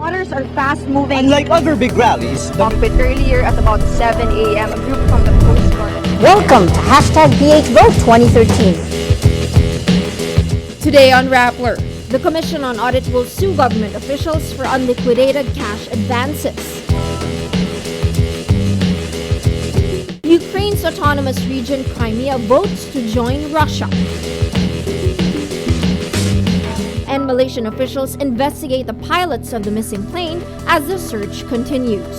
Waters are fast-moving. Unlike other big rallies, A bit earlier at about 7 a.m., a group from the Coast Guard. Welcome to #PHVote 2013. Today on Rappler, the Commission on Audit will sue government officials for unliquidated cash advances. Ukraine's autonomous region Crimea votes to join Russia. And Malaysian officials investigate the pilots of the missing plane as the search continues.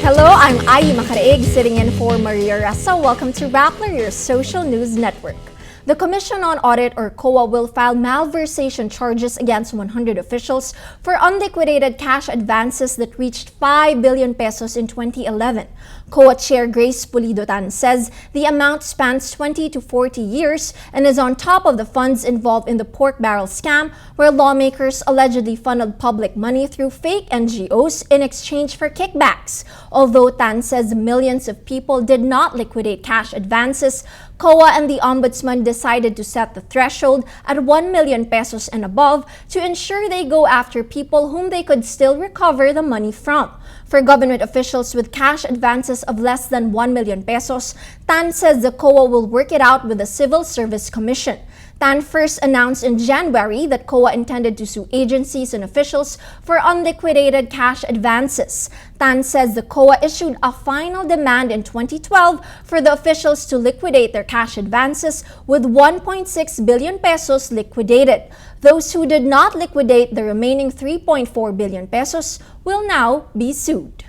Hello, I'm Ai Makaraig, sitting in for Maria Ressa. Welcome to Rappler, your social news network. The Commission on Audit, or COA, will file malversation charges against 100 officials for unliquidated cash advances that reached 5 billion pesos in 2011. COA Chair Grace Pulido-Tan says the amount spans 20 to 40 years and is on top of the funds involved in the pork barrel scam, where lawmakers allegedly funneled public money through fake NGOs in exchange for kickbacks. Although Tan says millions of people did not liquidate cash advances, COA and the Ombudsman decided to set the threshold at 1 million pesos and above to ensure they go after people whom they could still recover the money from. For government officials with cash advances of less than 1 million pesos, Tan says the COA will work it out with the Civil Service Commission. Tan first announced in January that COA intended to sue agencies and officials for unliquidated cash advances. Tan says the COA issued a final demand in 2012 for the officials to liquidate their cash advances, with 1.6 billion pesos liquidated. Those who did not liquidate the remaining 3.4 billion pesos will now be sued.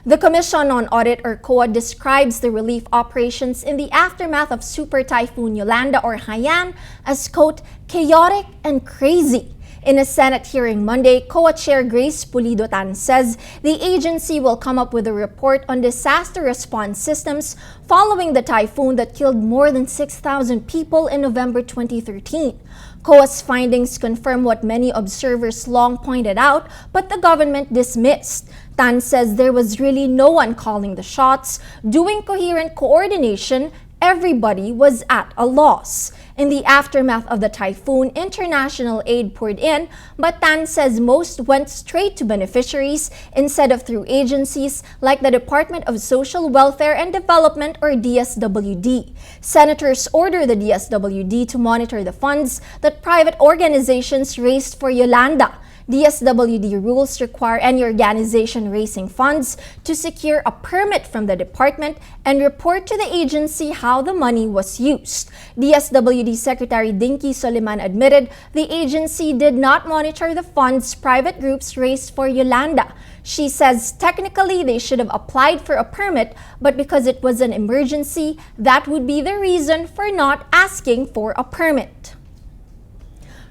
The Commission on Audit, or COA, describes the relief operations in the aftermath of Super Typhoon Yolanda, or Haiyan, as, quote, chaotic and crazy. In a Senate hearing Monday, COA Chair Grace Pulido-Tan says the agency will come up with a report on disaster response systems following the typhoon that killed more than 6,000 people in November 2013. COA's findings confirm what many observers long pointed out, but the government dismissed. Tan says there was really no one calling the shots, doing coherent coordination. Everybody was at a loss. In the aftermath of the typhoon, international aid poured in, but Tan says most went straight to beneficiaries instead of through agencies like the Department of Social Welfare and Development, or DSWD. Senators ordered the DSWD to monitor the funds that private organizations raised for Yolanda. DSWD rules require any organization raising funds to secure a permit from the department and report to the agency how the money was used. DSWD Secretary Dinky Soliman admitted the agency did not monitor the funds private groups raised for Yolanda. She says technically they should have applied for a permit, but because it was an emergency, that would be the reason for not asking for a permit.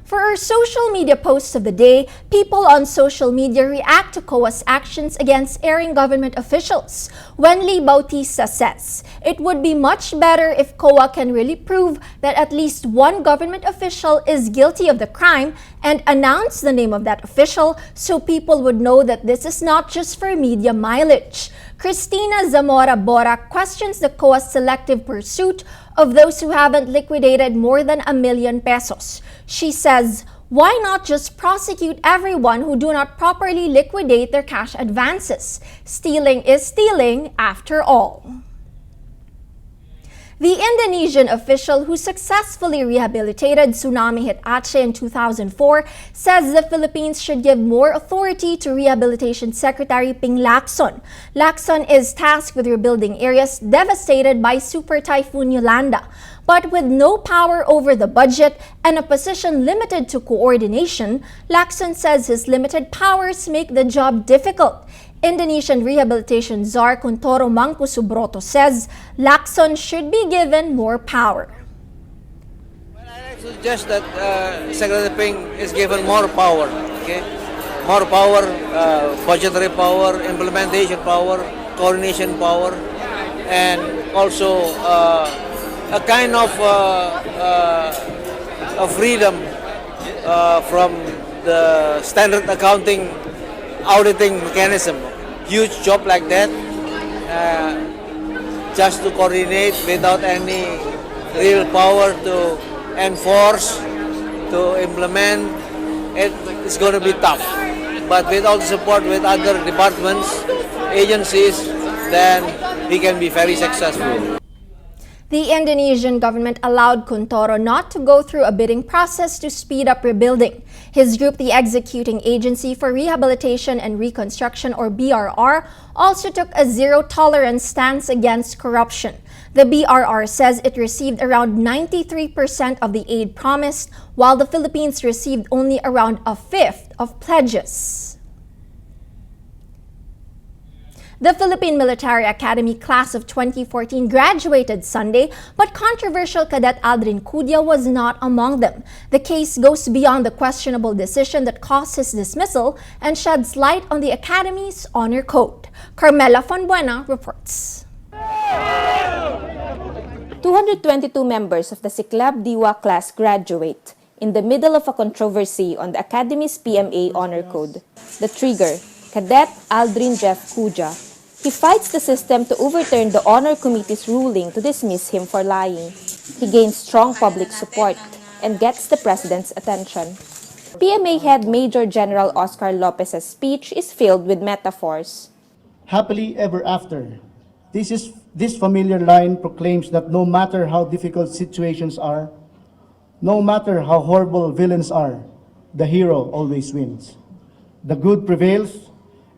For our social media posts of the day, people on social media react to COA's actions against erring government officials. Sten Bautista says, it would be much better if COA can really prove that at least one government official is guilty of the crime and announce the name of that official so people would know that this is not just for media mileage. Cristina Zamora Bora questions the COA's selective pursuit of those who haven't liquidated more than 1 million pesos. She says, why not just prosecute everyone who do not properly liquidate their cash advances? Stealing is stealing after all. The Indonesian official who successfully rehabilitated tsunami-hit Aceh in 2004 says the Philippines should give more authority to Rehabilitation Secretary Ping Lacson. Lacson is tasked with rebuilding areas devastated by Super Typhoon Yolanda. But with no power over the budget and a position limited to coordination, Lacson says his limited powers make the job difficult. Indonesian rehabilitation czar Kuntoro Mangkusubroto says Lacson should be given more power. Well, I suggest that Secretary Ping is given more power, okay? More power, budgetary power, implementation power, coordination power, and also a kind of freedom from the standard accounting auditing mechanism. Huge job like that, just to coordinate without any real power to enforce, to implement, it's going to be tough. But with all the support with other departments, agencies, then he can be very successful. The Indonesian government allowed Kuntoro not to go through a bidding process to speed up rebuilding. His group, the Executing Agency for Rehabilitation and Reconstruction, or BRR, also took a zero-tolerance stance against corruption. The BRR says it received around 93% of the aid promised, while the Philippines received only around a fifth of pledges. The Philippine Military Academy class of 2014 graduated Sunday, but controversial cadet Adrian Portugal was not among them. The case goes beyond the questionable decision that caused his dismissal and sheds light on the Academy's honor code. Carmela Fonbuena reports. 222 members of the Siklab Diwa class graduate in the middle of a controversy on the Academy's PMA Honor Code. The trigger, Cadet Aldrin Jeff Cuja. He fights the system to overturn the Honor Committee's ruling to dismiss him for lying. He gains strong public support and gets the President's attention. PMA head Major General Oscar Lopez's speech is filled with metaphors. Happily ever after. This familiar line proclaims that no matter how difficult situations are, no matter how horrible villains are, the hero always wins. The good prevails,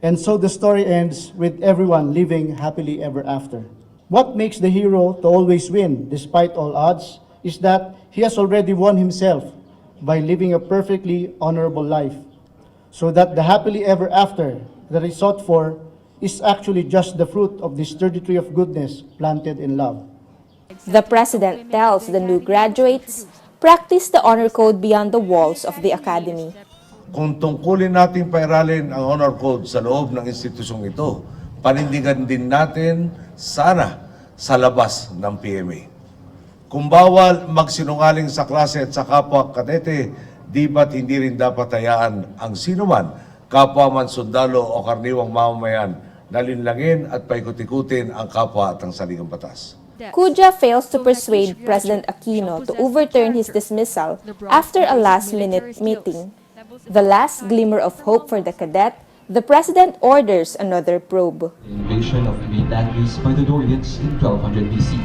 and so the story ends with everyone living happily ever after. What makes the hero to always win despite all odds is that he has already won himself by living a perfectly honorable life, so that the happily ever after that is sought for is actually just the fruit of the sturdy tree of goodness planted in love. The President tells the new graduates, practice the honor code beyond the walls of the Academy. Kung tungkulin nating pairalin ang honor code sa loob ng institusyong ito, panindigan din natin sana sa labas ng PMA. Kung bawal magsinungaling sa klase at sa kapwa kadete, di ba't hindi rin dapat hayaan ang sinuman, kapwa man sundalo o karniwang mamamayan, na linlangin at paikot-ikutin ang kapwa at ang saligang batas. Cuja fails to persuade President Aquino to overturn his dismissal after a last-minute meeting. The last glimmer of hope for the cadet, the President orders another probe. Invasion of Greece by the Dorians in 1200 BC.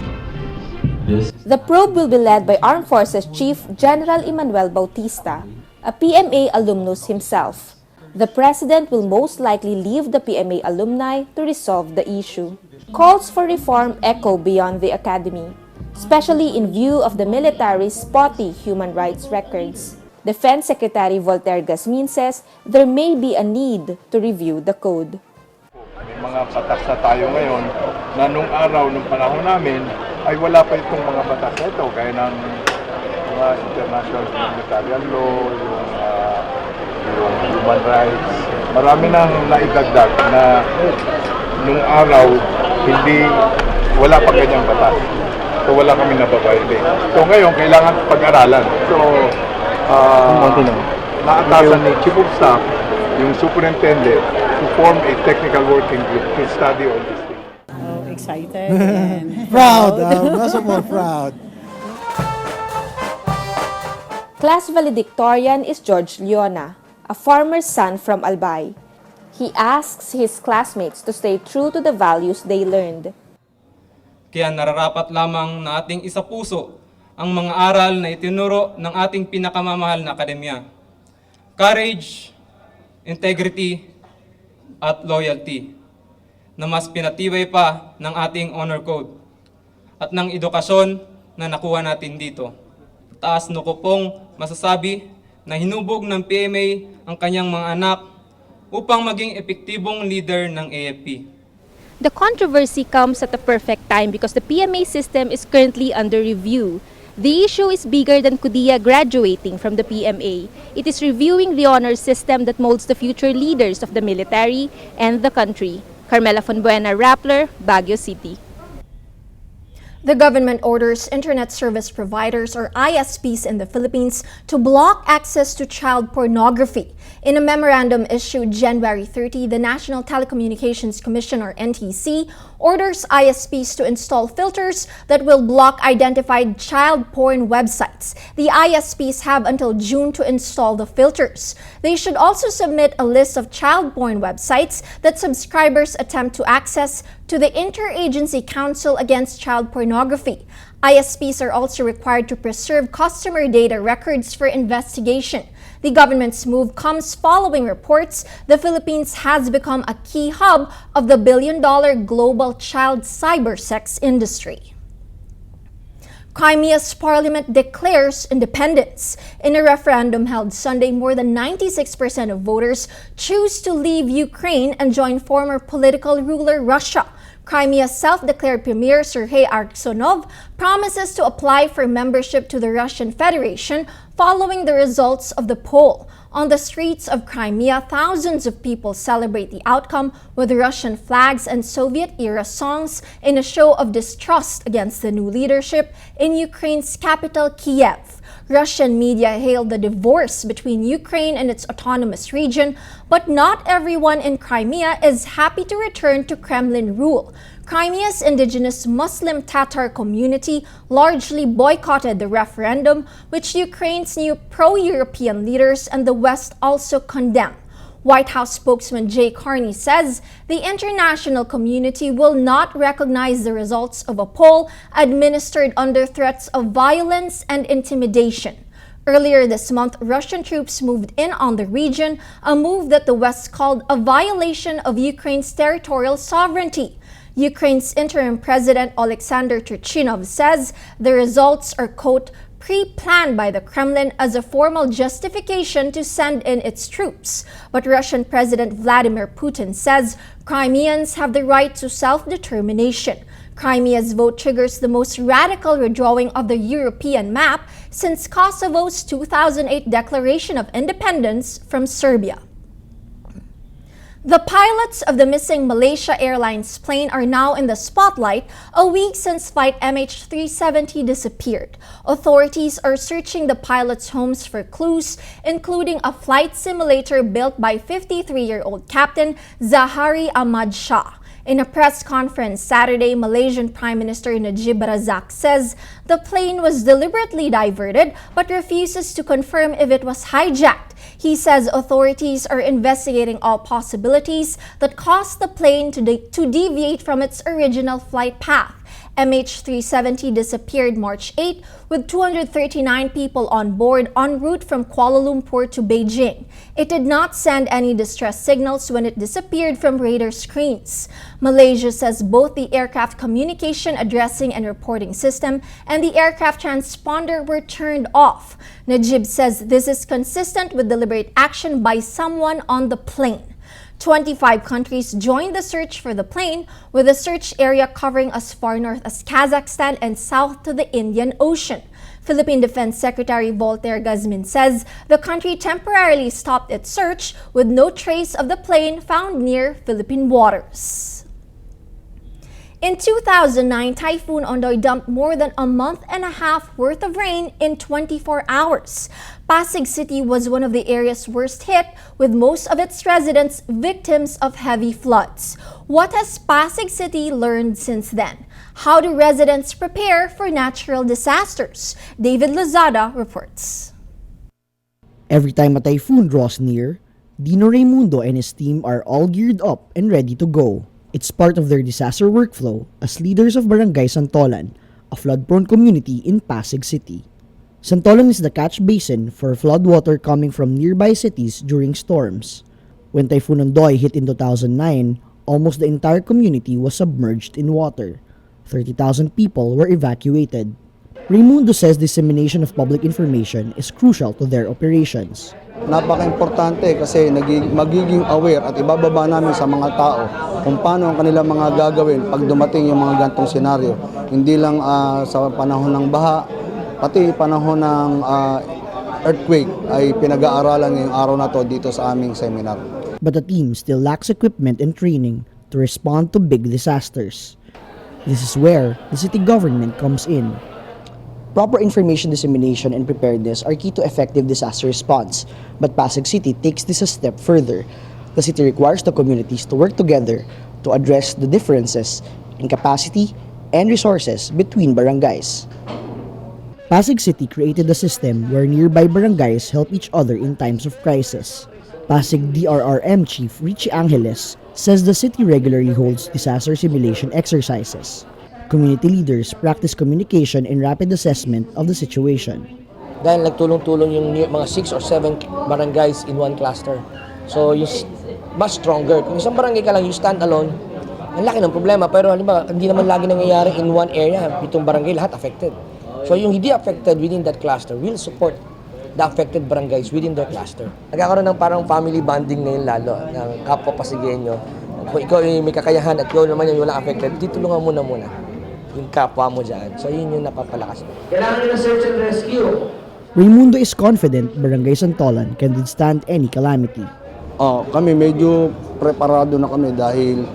The probe will be led by Armed Forces Chief General Emmanuel Bautista, a PMA alumnus himself. The President will most likely leave the PMA alumni to resolve the issue. Calls for reform echo beyond the Academy, especially in view of the military's spotty human rights records. Defense Secretary Voltaire Gasmin says there may be a need to review the code. May mga batas na tayo ngayon na nung araw, nung panahon namin, ay wala pa itong mga batas na ito, gaya ng mga international humanitarian law, yung human rights. Marami nang naidagdag na nung araw, wala pa ganyang batas. So wala kami nababaili. So ngayon, kailangan pag-aralan. So, naatasan ni Chief of Staff, yung Superintendent, to form a technical working group to study all these things. Oh, excited and proud. Also more proud. Class valedictorian is George Leona, a farmer's son from Albay. He asks his classmates to stay true to the values they learned. Kaya nararapat lamang na ating isapuso ang mga aral na itinuro ng ating pinakamamahal na akademya. Courage, integrity, at loyalty, na mas pinatibay pa ng ating honor code at ng edukasyon na nakuha natin dito. Taas no ko pong masasabi na hinubog ng PMA ang kanyang mga anak upang maging epektibong leader ng AFP. The controversy comes at the perfect time because the PMA system is currently under review. The issue is bigger than Kudia graduating from the PMA. It is reviewing the honor system that molds the future leaders of the military and the country. Carmela Fonbuena, Rappler, Baguio City. The government orders internet service providers or ISPs in the Philippines to block access to child pornography. In a memorandum issued January 30, the National Telecommunications Commission, or NTC, orders ISPs to install filters that will block identified child porn websites. The ISPs have until June to install the filters. They should also submit a list of child porn websites that subscribers attempt to access to the Interagency Council Against Child Pornography. ISPs are also required to preserve customer data records for investigation. The government's move comes following reports the Philippines has become a key hub of the billion-dollar global child cybersex industry. Crimea's parliament declares independence. In a referendum held Sunday, more than 96% of voters choose to leave Ukraine and join former political ruler Russia. Crimea's self-declared premier Sergei Arksonov promises to apply for membership to the Russian Federation following the results of the poll. On the streets of Crimea, thousands of people celebrate the outcome with Russian flags and Soviet-era songs in a show of distrust against the new leadership in Ukraine's capital, Kiev. Russian media hailed the divorce between Ukraine and its autonomous region, but not everyone in Crimea is happy to return to Kremlin rule. Crimea's indigenous Muslim Tatar community largely boycotted the referendum, which Ukraine's new pro-European leaders and the West also condemn. White House spokesman Jay Carney says the international community will not recognize the results of a poll administered under threats of violence and intimidation. Earlier this month, Russian troops moved in on the region, a move that the West called a violation of Ukraine's territorial sovereignty. Ukraine's interim president Alexander Turchinov says the results are, quote, pre-planned by the Kremlin as a formal justification to send in its troops. But Russian President Vladimir Putin says Crimeans have the right to self-determination. Crimea's vote triggers the most radical redrawing of the European map since Kosovo's 2008 declaration of independence from Serbia. The pilots of the missing Malaysia Airlines plane are now in the spotlight a week since flight MH370 disappeared. Authorities are searching the pilots' homes for clues, including a flight simulator built by 53-year-old Captain Zahari Ahmad Shah. In a press conference Saturday, Malaysian Prime Minister Najib Razak says the plane was deliberately diverted but refuses to confirm if it was hijacked. He says authorities are investigating all possibilities that caused the plane to deviate from its original flight path. MH370 disappeared March 8 with 239 people on board en route from Kuala Lumpur to Beijing. It did not send any distress signals when it disappeared from radar screens. Malaysia says both the aircraft communication addressing and reporting system and the aircraft transponder were turned off. Najib says this is consistent with deliberate action by someone on the plane. 25 countries joined the search for the plane, with the search area covering as far north as Kazakhstan and south to the Indian Ocean. Philippine Defense Secretary Voltaire Guzman says the country temporarily stopped its search with no trace of the plane found near Philippine waters. In 2009, Typhoon Ondoy dumped more than a month and a half worth of rain in 24 hours. Pasig City was one of the areas worst hit, with most of its residents victims of heavy floods. What has Pasig City learned since then? How do residents prepare for natural disasters? David Lazada reports. Every time a typhoon draws near, Dino Raimundo and his team are all geared up and ready to go. It's part of their disaster workflow as leaders of Barangay Santolan, a flood-prone community in Pasig City. Santolan is the catch basin for floodwater coming from nearby cities during storms. When Typhoon Ondoy hit in 2009, almost the entire community was submerged in water. 30,000 people were evacuated. Raimundo says dissemination of public information is crucial to their operations. Napaka-importante kasi magiging aware at ibababa namin sa mga tao kung paano ang kanilang mga gagawin pag dumating yung mga gantong senaryo. Hindi lang sa panahon ng baha, pati panahon ng earthquake ay pinag-aaralan ngayong araw na to dito sa aming seminar. But the team still lacks equipment and training to respond to big disasters. This is where the city government comes in. Proper information dissemination and preparedness are key to effective disaster response. But Pasig City takes this a step further. The city requires the communities to work together to address the differences in capacity and resources between barangays. Pasig City created a system where nearby barangays help each other in times of crisis. Pasig DRRM Chief Richie Angeles says the city regularly holds disaster simulation exercises. Community leaders practice communication and rapid assessment of the situation. Dahil nagtulong-tulong yung mga 6 or 7 barangays in one cluster. So, yung much stronger. Kung isang barangay ka lang, you stand alone, ang laki ng problema. Pero halimbawa, hindi naman lagi nangyayari in one area. Itong barangay, lahat affected. So, yung hindi affected within that cluster will support the affected barangays within their cluster. Nagkakaroon ng parang family bonding ngayon lalo, ng kapwa Pasigueño. Kung ikaw may kakayahan at ikaw naman yung walang affected, ditulungan mo muna yung kapwa mo dyan. So, yun yung napapalakas. Kailangan nyo ng search and rescue. Raimundo is confident Barangay Santolan can withstand any calamity. Kami medyo preparado na kami dahil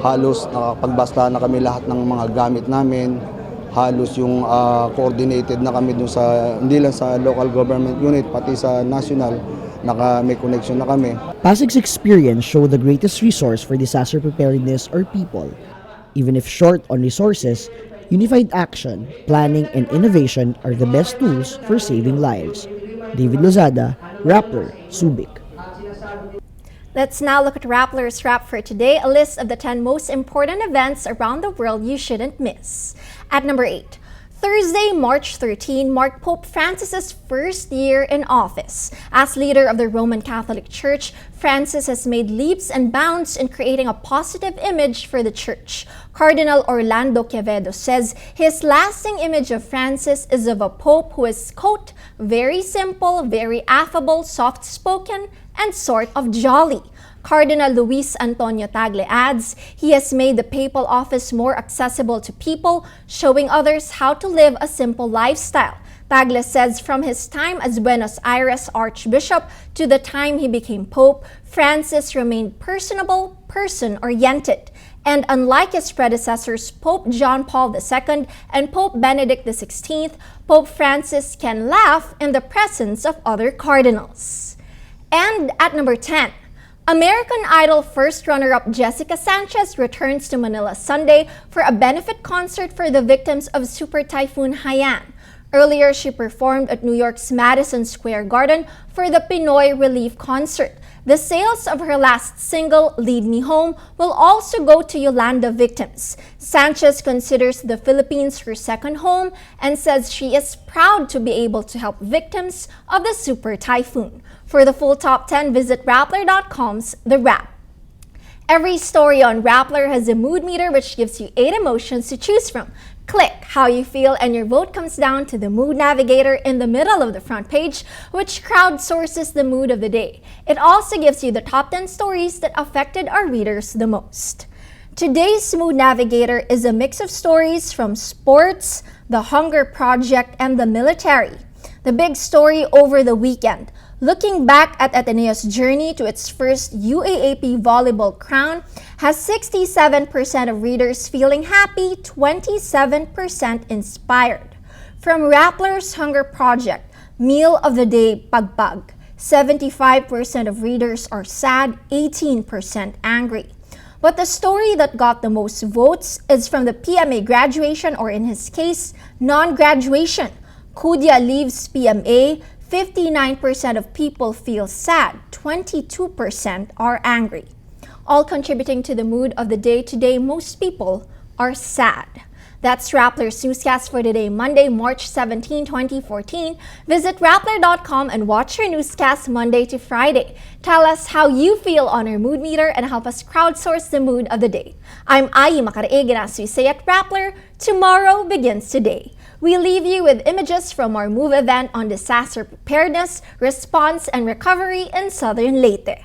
halos nakapagbasta na kami lahat ng mga gamit namin. Halos yung coordinated na kami dun sa, hindi lang sa local government unit, pati sa national, may connection na kami. Pasig's experience show the greatest resource for disaster preparedness are people. Even if short on resources, unified action, planning, and innovation are the best tools for saving lives. David Lozada, Rappler, Subic. Let's now look at Rappler's Wrap for today, a list of the 10 most important events around the world you shouldn't miss. At number 8, Thursday, March 13, marked Pope Francis's first year in office. As leader of the Roman Catholic Church, Francis has made leaps and bounds in creating a positive image for the Church. Cardinal Orlando Quevedo says his lasting image of Francis is of a Pope who is, quote, very simple, very affable, soft-spoken, and sort of jolly. Cardinal Luis Antonio Tagle adds, he has made the papal office more accessible to people, showing others how to live a simple lifestyle. Tagle says from his time as Buenos Aires Archbishop to the time he became Pope, Francis remained personable, person-oriented. And unlike his predecessors, Pope John Paul II and Pope Benedict XVI, Pope Francis can laugh in the presence of other cardinals. And at number 10, American Idol first runner-up Jessica Sanchez returns to Manila Sunday for a benefit concert for the victims of Super Typhoon Haiyan. Earlier, she performed at New York's Madison Square Garden for the Pinoy Relief Concert. The sales of her last single, Lead Me Home, will also go to Yolanda victims. Sanchez considers the Philippines her second home and says she is proud to be able to help victims of the super typhoon. For the full top 10, visit Rappler.com's The Wrap. Every story on Rappler has a mood meter which gives you 8 emotions to choose from. Click how you feel and your vote comes down to the mood navigator in the middle of the front page, which crowdsources the mood of the day. It also gives you the top 10 stories that affected our readers the most. Today's mood navigator is a mix of stories from sports, the Hunger Project, and the military. The big story over the weekend. Looking back at Ateneo's journey to its first UAAP volleyball crown, has 67% of readers feeling happy, 27% inspired. From Rappler's Hunger Project, Meal of the Day Pagpag, 75% of readers are sad, 18% angry. But the story that got the most votes is from the PMA graduation, or in his case, non-graduation. Kudia leaves PMA, 59% of people feel sad, 22% are angry. All contributing to the mood of the day today, most people are sad. That's Rappler's Newscast for today, Monday, March 17, 2014. Visit Rappler.com and watch your newscast Monday to Friday. Tell us how you feel on our mood meter and help us crowdsource the mood of the day. I'm Ai Makaraig, and as we say at Rappler, tomorrow begins today. We leave you with images from our MOVE event on disaster preparedness, response, and recovery in southern Leyte.